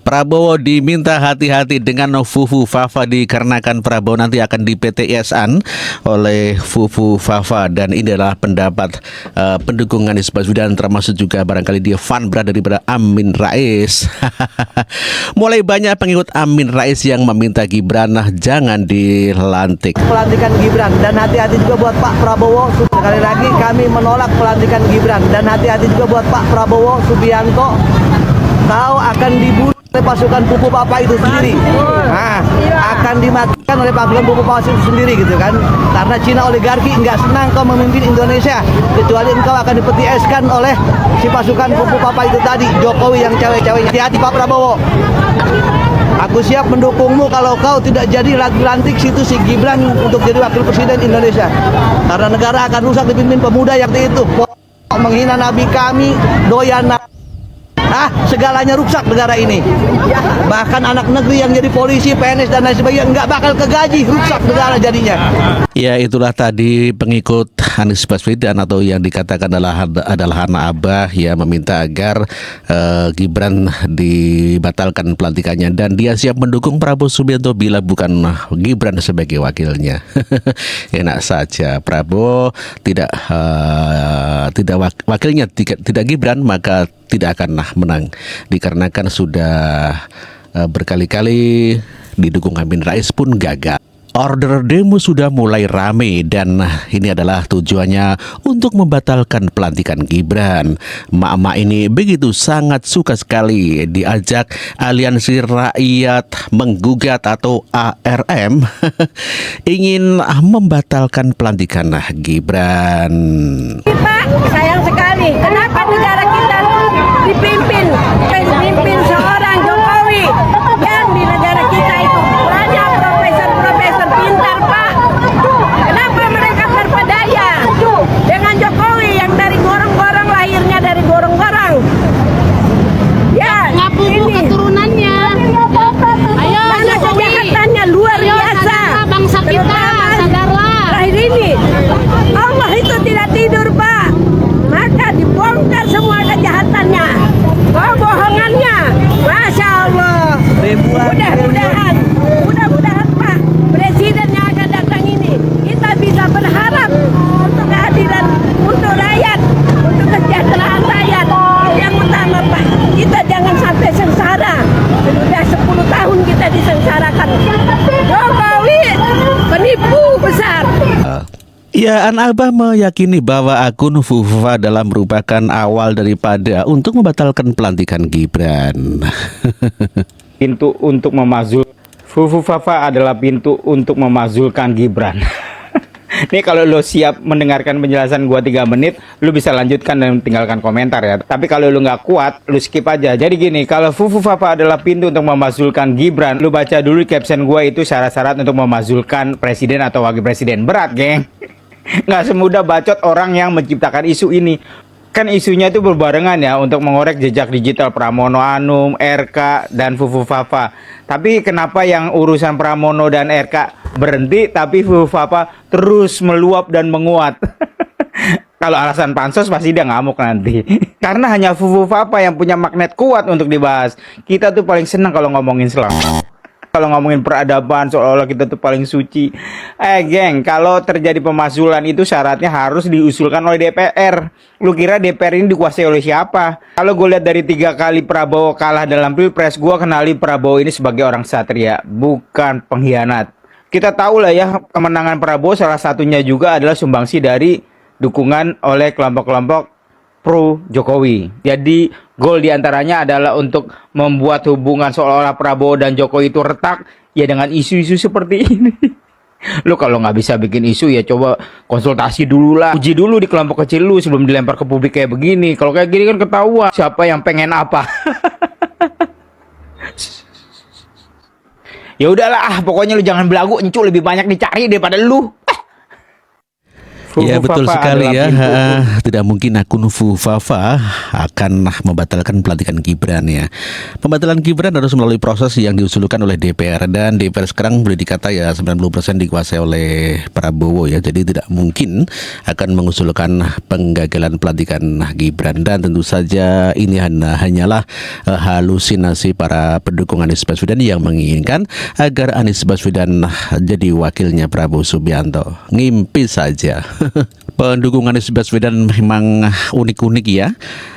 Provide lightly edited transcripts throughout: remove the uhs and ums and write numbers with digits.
Prabowo diminta hati-hati dengan Fufu Fafa dikarenakan Prabowo nanti akan di PTS-an oleh Fufu Fafa, dan ini adalah pendapat pendukung Anies Baswedan, termasuk juga barangkali dia fan berat daripada Amin Rais. Mulai banyak pengikut Amin Rais yang meminta Gibran jangan dilantik. Pelantikan Gibran, dan hati-hati juga buat Pak Prabowo. Sekali lagi kami menolak pelantikan Gibran, dan hati-hati juga buat Pak Prabowo Subianto. Kau akan dibunuh oleh pasukan Pupu Papa itu sendiri. Nah, akan dimatikan oleh pasukan Pupu Papa itu sendiri gitu kan. Karena Cina oligarki nggak senang kau memimpin Indonesia, kecuali engkau akan dipetieskan oleh si pasukan Pupu Papa itu tadi, Jokowi yang cewek-ceweknya. Hati-hati Pak Prabowo. Aku siap mendukungmu kalau kau tidak jadi lantik situ si Gibran untuk jadi wakil presiden Indonesia. Karena negara akan rusak dipimpin pemuda yang itu. Menghina nabi kami, doyan segalanya rusak negara ini. Bahkan anak negeri yang jadi polisi, PNS dan lain sebagainya nggak bakal kegaji, rusak negara jadinya. Ya, itulah tadi pengikut Anies Baswedan atau yang dikatakan adalah anak Abah yang meminta agar Gibran dibatalkan pelantikannya, dan dia siap mendukung Prabowo Subianto bila bukan Gibran sebagai wakilnya. Enak saja, Prabowo tidak wakilnya tidak Gibran, maka tidak akan menang dikarenakan sudah berkali-kali didukung Amin Rais pun gagal. Order demo sudah mulai rame dan ini adalah tujuannya untuk membatalkan pelantikan Gibran. Mak-mak ini begitu sangat suka sekali diajak Aliansi Rakyat Menggugat atau ARM ingin membatalkan pelantikan Gibran. Pak, sayang sekali. Kenapa negara kita dipimpin seorang Jokowi yang di negara kita itu banyak profesor pintar, Pak. Kenapa mereka terpedaya dengan Jokowi yang dari gorong-gorong, lahirnya dari gorong-gorong? Ya, ngapu keturunannya. Ayo mana Jokowi, kejahatannya luar biasa. Bangsa kita, sadarlah. Terakhir ini Allah itu tidak tidur, Pak. Maka dibongkar semua kejahatannya, kebohongannya. Masya Allah. Mudah-mudahan Pak Presiden yang akan datang ini kita bisa berharap untuk keadilan untuk rakyat, untuk kesejahteraan rakyat. Yang utama Pak, kita jangan sampai sengsara. Sudah 10 tahun kita disengsarakan. Jokowi penipu besar. Ya, anak Abah meyakini bahwa akun Fufa dalam merupakan awal daripada untuk membatalkan pelantikan Gibran. Pintu untuk Fufu Fafa adalah pintu untuk memazulkan Gibran. Nih kalau lo siap mendengarkan penjelasan gua 3 menit, lo bisa lanjutkan dan tinggalkan komentar ya. Tapi kalau lo nggak kuat, lo skip aja. Jadi gini, kalau Fufu Fafa adalah pintu untuk memazulkan Gibran, lo baca dulu caption gua itu syarat-syarat untuk memazulkan presiden atau wakil presiden. Berat, geng. Nggak semudah bacot orang yang menciptakan isu ini. Kan isunya itu berbarengan ya untuk mengorek jejak digital Pramono Anum, RK, dan Fufu Fafa. Tapi kenapa yang urusan Pramono dan RK berhenti, tapi Fufu Fafa terus meluap dan menguat? Kalau alasan pansos pasti dia ngamuk nanti. Karena hanya Fufu Fafa yang punya magnet kuat untuk dibahas. Kita tuh paling senang kalau ngomongin Islam. Kalau ngomongin peradaban seolah-olah kita tuh paling suci. Geng, kalau terjadi pemazulan itu syaratnya harus diusulkan oleh DPR. Lu kira DPR ini dikuasai oleh siapa? Kalau gue lihat dari 3 kali Prabowo kalah dalam Pilpres, gue kenali Prabowo ini sebagai orang satria, bukan pengkhianat. Kita tahu lah ya, kemenangan Prabowo salah satunya juga adalah sumbangsi dari dukungan oleh kelompok-kelompok pro Jokowi. Jadi goal diantaranya adalah untuk membuat hubungan seolah-olah Prabowo dan Jokowi itu retak ya dengan isu-isu seperti ini. Lu kalau nggak bisa bikin isu ya coba konsultasi dulu lah, uji dulu di kelompok kecil lu sebelum dilempar ke publik kayak begini. Kalau kayak gini kan ketahuan siapa yang pengen apa. Ya udahlah, pokoknya lu jangan belagu, encu lebih banyak dicari daripada lu. Ya betul Fafa sekali adalah ya. pintu Tidak mungkin akun Fafa akan membatalkan pelantikan Gibran ya. Pembatalan Gibran harus melalui proses yang diusulkan oleh DPR, dan DPR sekarang boleh dikata ya 90% dikuasai oleh Prabowo ya. Jadi tidak mungkin akan mengusulkan penggagalan pelantikan Gibran, dan tentu saja ini hanyalah halusinasi para pendukung Anies Baswedan yang menginginkan agar Anies Baswedan jadi wakilnya Prabowo Subianto. Ngimpi saja. Pendukung Anies Baswedan memang unik-unik ya,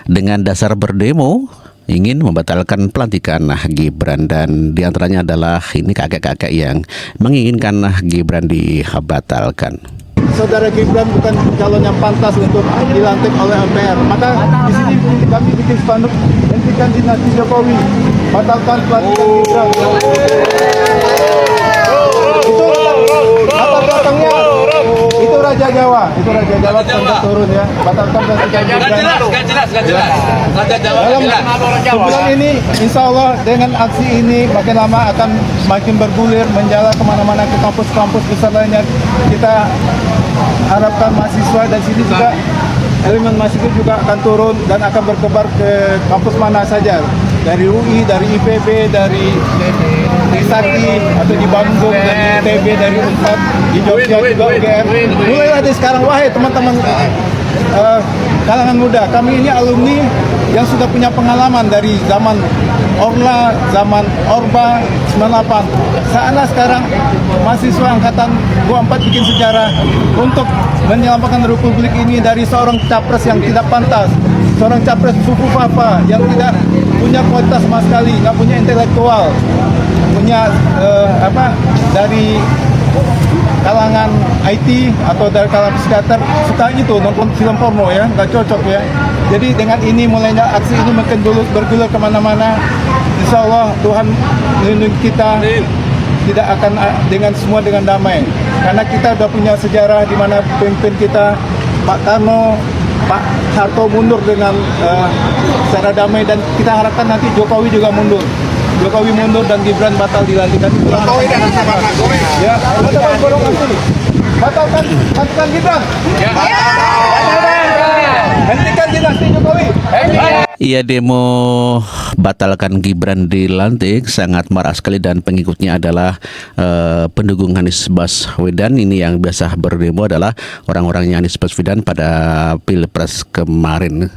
dengan dasar berdemo ingin membatalkan pelantikan Gibran, dan diantaranya adalah ini kakek-kakek yang menginginkan Gibran dibatalkan. Saudara Gibran bukan calon yang pantas untuk dilantik oleh MPR. Maka di sini kami bikin spanduk, hentikan dinasti Jokowi, batalkan pelantikan Gibran. Itu latar belakangnya, itu Raja Jawa sampai turun ya, batalkan pelantikan Gibran. Gak jelas. Raja Jawa Dalam sebulan ini, insya Allah dengan aksi ini makin lama akan makin bergulir, menjalar kemana-mana ke kampus-kampus besar lainnya. Kita harapkan mahasiswa dan sini juga elemen mahasiswa juga akan turun dan akan berkebar ke kampus mana saja, dari UI, dari IPB, dari Trisakti atau di Bandung, dari ITB, dari Unpad, di Jogja juga UGM. Mulailah dari sekarang, wahai teman-teman kalangan muda, kami ini alumni yang sudah punya pengalaman dari zaman Orla, zaman Orba 98. Saatnya sekarang mahasiswa angkatan 24 bikin sejarah untuk menyelamatkan republik ini dari seorang capres yang tidak pantas, seorang capres suku Fafa yang tidak punya kualitas sama sekali, nggak punya intelektual, punya dari kalangan IT atau dari kalangan psikiater, suka itu nonton film porno ya, nggak cocok ya. Jadi dengan ini mulainya aksi ini makin bergulir kemana-mana. Insya Allah Tuhan melindungi kita, tidak akan dengan damai. Karena kita udah punya sejarah di mana pemimpin kita Pak Karno, Pak Harto mundur dengan secara damai, dan kita harapkan nanti Jokowi juga mundur. Jokowi mundur dan Gibran batal dilantikan. Jokowi dengan sama ya, batalkan borong asli. Batalkan Gibran. Hentikan dinasti Jokowi. Iya, demo batalkan Gibran dilantik sangat marah sekali, dan pengikutnya adalah pendukung Anies Baswedan. Ini yang biasa berdemo adalah orang-orangnya Anies Baswedan pada Pilpres kemarin.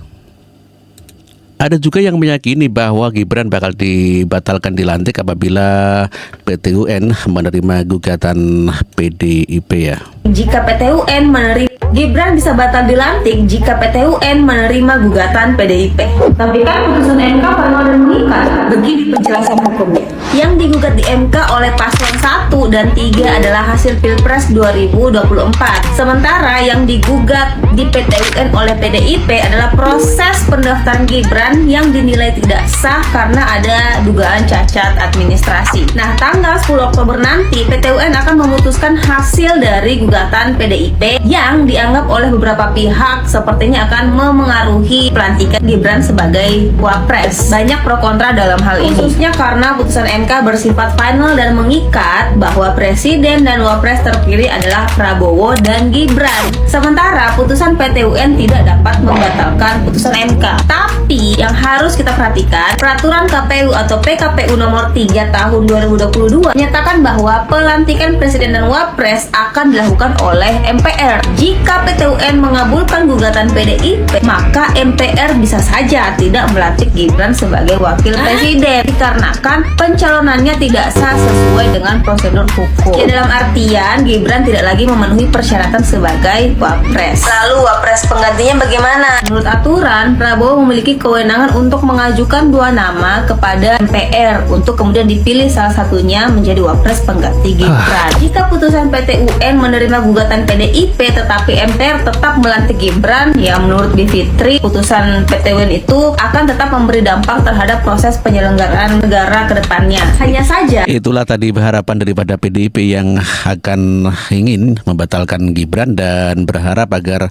Ada juga yang meyakini bahwa Gibran bakal dibatalkan dilantik apabila PT UN menerima gugatan PDIP ya. Jika PT UN menerima, Gibran bisa batal dilantik jika PT UN menerima gugatan PDIP. Tapi kan putusan MK final dan mengikat. Begini penjelasan hukumnya. Yang digugat di MK oleh paslon 1 dan 3 adalah hasil Pilpres 2024. Sementara yang digugat di PT UN oleh PDIP adalah proses pendaftaran Gibran yang dinilai tidak sah karena ada dugaan cacat administrasi. Nah, tanggal 10 Oktober nanti PT UN akan memutuskan hasil dari gugatan PDIP yang dianggap oleh beberapa pihak sepertinya akan memengaruhi pelantikan Gibran sebagai wapres. Banyak pro kontra dalam hal ini, khususnya karena putusan MK bersifat final dan mengikat bahwa presiden dan wapres terpilih adalah Prabowo dan Gibran. Sementara putusan PT UN tidak dapat membatalkan putusan MK. Tapi yang harus kita perhatikan, peraturan KPU atau PKPU nomor 3 tahun 2022 menyatakan bahwa pelantikan presiden dan wapres akan dilakukan oleh MPR. Jika PT UN mengabulkan gugatan PDIP, maka MPR bisa saja tidak melantik Gibran sebagai wakil presiden dikarenakan pencalonannya tidak sah sesuai dengan prosedur hukum. Ya, dalam artian Gibran tidak lagi memenuhi persyaratan sebagai wapres. Lalu wapres penggantinya bagaimana? Menurut aturan, Prabowo memiliki kewenangan untuk mengajukan 2 nama kepada MPR untuk kemudian dipilih salah satunya menjadi wapres pengganti Gibran. Jika putusan PT UN menerima gugatan PDIP tetapi MPR tetap melantik Gibran, ya menurut Bivitri putusan PT UN itu akan tetap memberi dampak terhadap proses penyelenggaraan negara ke depannya. Hanya saja Itulah tadi harapan daripada PDIP yang akan ingin membatalkan Gibran dan berharap agar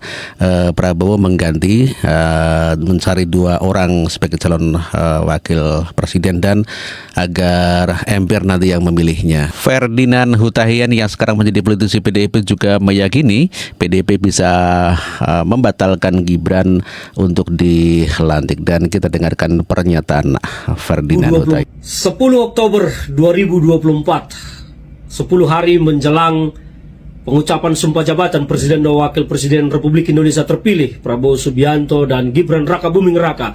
Prabowo mengganti, mencari 2 orang datang sebagai calon wakil presiden dan agar MPR nanti yang memilihnya. Ferdinand Hutahian yang sekarang menjadi politisi PDIP juga meyakini PDIP bisa membatalkan Gibran untuk dilantik, dan kita dengarkan pernyataan Ferdinand Hutahian. 10 Oktober 2024, 10 hari menjelang pengucapan sumpah jabatan Presiden dan Wakil Presiden Republik Indonesia terpilih Prabowo Subianto dan Gibran Raka Buming Raka,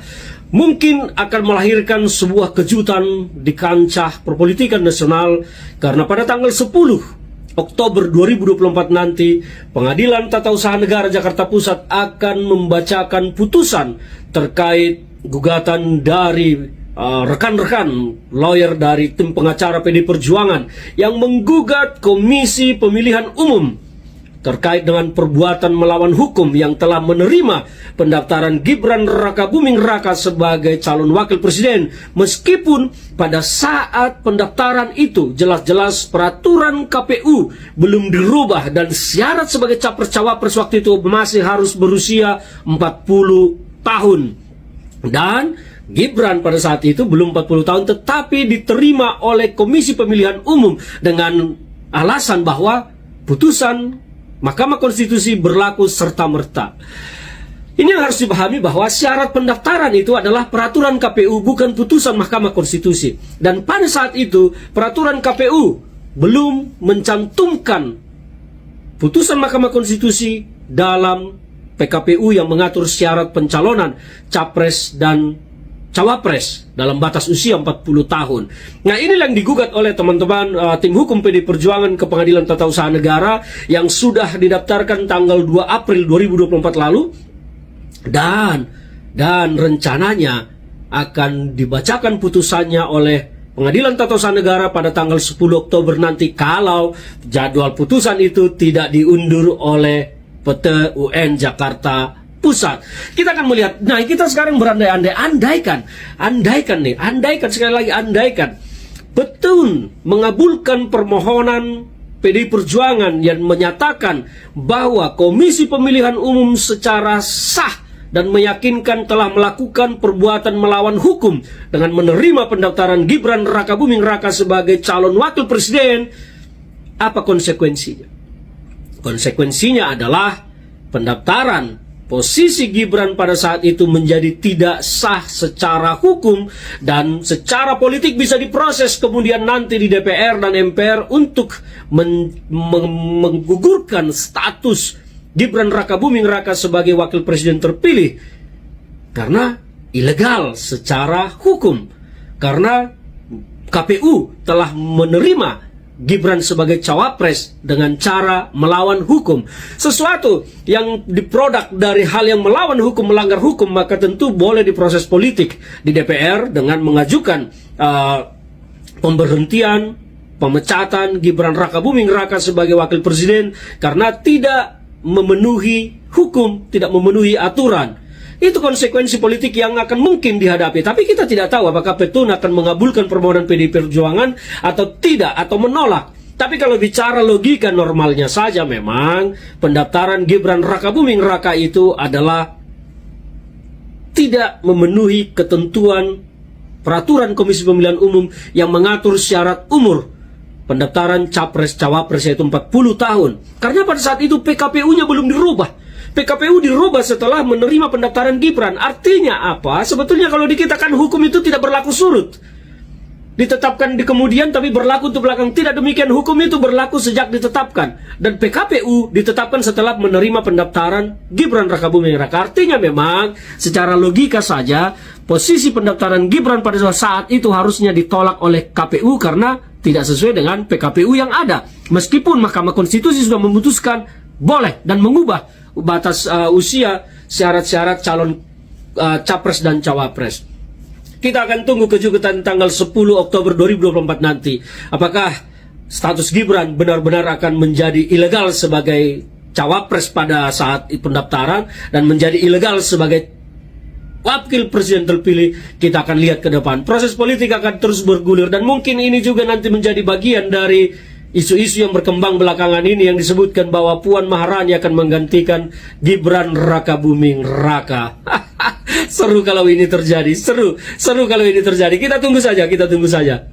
mungkin akan melahirkan sebuah kejutan di kancah perpolitikan nasional, karena pada tanggal 10 Oktober 2024 nanti Pengadilan Tata Usaha Negara Jakarta Pusat akan membacakan putusan terkait gugatan dari rekan-rekan lawyer dari tim pengacara PD Perjuangan yang menggugat Komisi Pemilihan Umum terkait dengan perbuatan melawan hukum yang telah menerima pendaftaran Gibran Raka Buming Raka sebagai calon wakil presiden, meskipun pada saat pendaftaran itu jelas-jelas peraturan KPU belum dirubah dan syarat sebagai capres-cawapres waktu itu masih harus berusia 40 tahun. Dan Gibran pada saat itu belum 40 tahun tetapi diterima oleh Komisi Pemilihan Umum dengan alasan bahwa putusan Mahkamah Konstitusi berlaku serta-merta. Ini yang harus dipahami, bahwa syarat pendaftaran itu adalah peraturan KPU, bukan putusan Mahkamah Konstitusi. Dan pada saat itu peraturan KPU belum mencantumkan putusan Mahkamah Konstitusi dalam PKPU yang mengatur syarat pencalonan capres dan cawapres dalam batas usia 40 tahun. Nah, inilah yang digugat oleh teman-teman tim hukum PD Perjuangan ke Pengadilan Tata Usaha Negara yang sudah didaftarkan tanggal 2 April 2024 lalu, dan rencananya akan dibacakan putusannya oleh Pengadilan Tata Usaha Negara pada tanggal 10 Oktober nanti kalau jadwal putusan itu tidak diundur oleh PT UN Jakarta Pusat. Kita akan melihat, nah kita sekarang berandai-andai, andaikan sekali lagi, andaikan betul mengabulkan permohonan PDI Perjuangan yang menyatakan bahwa Komisi Pemilihan Umum secara sah dan meyakinkan telah melakukan perbuatan melawan hukum dengan menerima pendaftaran Gibran Raka Buming Raka sebagai calon wakil presiden. Apa konsekuensinya? Konsekuensinya adalah pendaftaran posisi Gibran pada saat itu menjadi tidak sah secara hukum dan secara politik bisa diproses kemudian nanti di DPR dan MPR untuk menggugurkan status Gibran Raka Buming Raka sebagai wakil presiden terpilih karena ilegal secara hukum, karena KPU telah menerima Gibran sebagai cawapres dengan cara melawan hukum. Sesuatu yang diproduk dari hal yang melawan hukum, melanggar hukum, maka tentu boleh diproses politik di DPR dengan mengajukan pemberhentian, pemecatan Gibran Raka Buming Raka sebagai wakil presiden karena tidak memenuhi hukum, tidak memenuhi aturan. Itu konsekuensi politik yang akan mungkin dihadapi. Tapi kita tidak tahu apakah Petun akan mengabulkan permohonan PDI Perjuangan atau tidak, atau menolak. Tapi kalau bicara logika normalnya saja, memang pendaftaran Gibran Raka Buming Raka itu adalah tidak memenuhi ketentuan peraturan Komisi Pemilihan Umum yang mengatur syarat umur pendaftaran capres-cawapres, yaitu 40 tahun. Karena pada saat itu PKPU-nya belum dirubah. PKPU dirubah setelah menerima pendaftaran Gibran. Artinya apa? Sebetulnya kalau di kita kan hukum itu tidak berlaku surut. Ditetapkan di kemudian tapi berlaku untuk belakang. Tidak demikian, hukum itu berlaku sejak ditetapkan. Dan PKPU ditetapkan setelah menerima pendaftaran Gibran Raka Buming Raka. Artinya memang secara logika saja posisi pendaftaran Gibran pada saat itu harusnya ditolak oleh KPU karena tidak sesuai dengan PKPU yang ada. Meskipun Mahkamah Konstitusi sudah memutuskan boleh dan mengubah batas usia syarat-syarat calon capres dan cawapres. Kita akan tunggu kejutan tanggal 10 Oktober 2024 nanti. Apakah status Gibran benar-benar akan menjadi ilegal sebagai cawapres pada saat pendaftaran dan menjadi ilegal sebagai wakil presiden terpilih? Kita akan lihat ke depan. Proses politik akan terus bergulir dan mungkin ini juga nanti menjadi bagian dari isu-isu yang berkembang belakangan ini yang disebutkan bahwa Puan Maharani akan menggantikan Gibran Raka Buming Raka. Seru kalau ini terjadi, seru kalau ini terjadi. Kita tunggu saja.